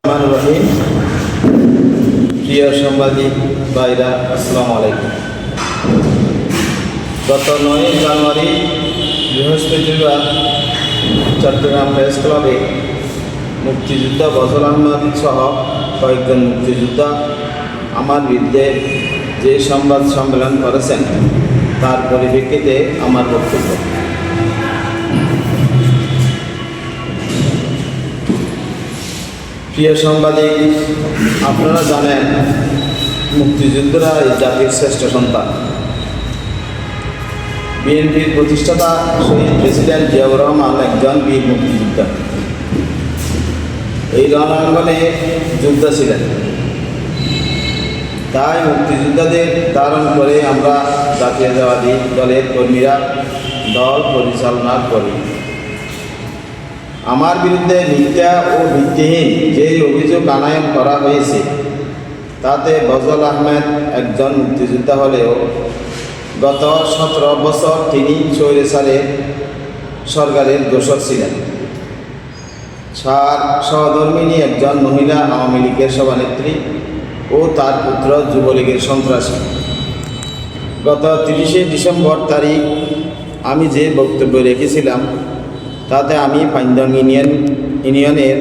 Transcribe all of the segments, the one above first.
রহিম। প্রিয় সাংবাদিক ভাইরা, আসসালামু আলাইকুম। গত 9 জানুয়ারি বৃহস্পতিবার চট্টগ্রাম প্রেস ক্লাবে মুক্তিযোদ্ধা ফজল আহমদ সহ কয়েকজন মুক্তিযোদ্ধা আমার বিরুদ্ধে যে সংবাদ সম্মেলন করেছেন তার পরিপ্রেক্ষিতে আমার বক্তব্য। প্রিয় সাংবাদিক, আপনারা জানেন মুক্তিযোদ্ধারা এই জাতির শ্রেষ্ঠ সন্তান। বিএনপির প্রতিষ্ঠাতা শহীদ প্রেসিডেন্ট জিয়াউর রহমান একজন বীর মুক্তিযোদ্ধা। এই রণাঙ্গনে যোদ্ধা ছিলেন, তাই মুক্তিযোদ্ধাদের ধারণ করে আমরা জাতীয়তাবাদী দলের কর্মীরা দল পরিচালনা করি। আমার বিরুদ্ধে মিথ্যা ও ভিত্তিহীন যে অভিযোগ আনায়ন করা হয়েছে তাতে ফজল আহমেদ একজন মুক্তিযোদ্ধা হলেও গত 17 বছর তিনি স্বৈরাচারের সরকারের দোসর ছিলেন। তার সহধর্মিণী একজন মহিলা আওয়ামী লীগের সভানেত্রী ও তার পুত্র যুবলীগের সন্ত্রাসী। গত 30শে ডিসেম্বর তারিখ আমি যে বক্তব্য রেখেছিলাম তাতে আমি পাইন্দং ইউনিয়নের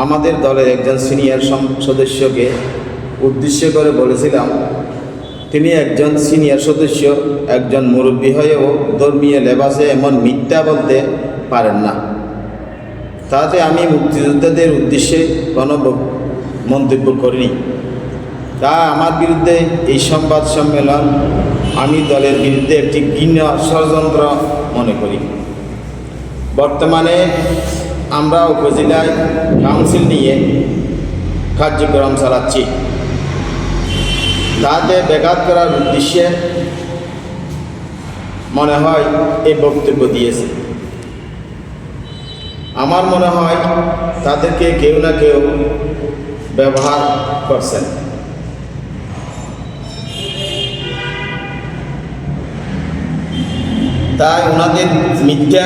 আমাদের দলের একজন সিনিয়র সদস্যকে উদ্দেশ্য করে বলেছিলাম, তিনি একজন সিনিয়র সদস্য, একজন মুরব্বী হয়েও ধর্মীয় লেবাসে এমন মিথ্যা বলতে পারেন না। তাতে আমি মুক্তিযোদ্ধাদের উদ্দেশ্যে কোনো মন্তব্য করিনি। তা আমার বিরুদ্ধে এই সংবাদ সম্মেলন আমি দলের বিরুদ্ধে একটি ঘৃণ্য ষড়যন্ত্র মনে করি। বর্তমানে আমরা উপজেলায় কাউন্সিল নিয়ে কার্যক্রম চালাচ্ছি, তাতে ব্যাঘাত করার উদ্দেশ্যে মনে হয় এই বক্তব্য দিয়েছে। আমার মনে হয় তাদেরকে কেউ না কেউ ব্যবহার করছেন। তাই ওনাদের মিথ্যা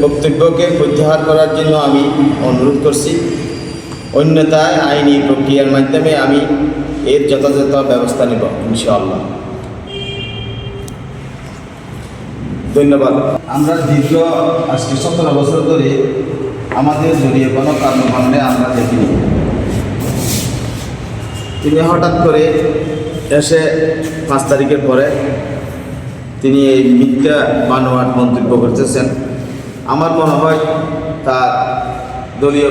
বক্তব্যকে প্রত্যাহার করার জন্য আমি অনুরোধ করছি। অন্যথায় আইনি প্রক্রিয়ার মাধ্যমে আমি এর যথাযথ ব্যবস্থা নেব ইনশাআল্লাহ। ধন্যবাদ। আমরা দীর্ঘ আজকে 17 বছর ধরে আমাদের জড়িয়ে কোনো কর্মকাণ্ডে আমরা দেখিনি। তিনি হঠাৎ করে এসে 5 তারিখের পরে তিনি এই মিথ্যা বানোয়াট মন্তব্য করতেছেন। আমার মনে হয় তার দলীয়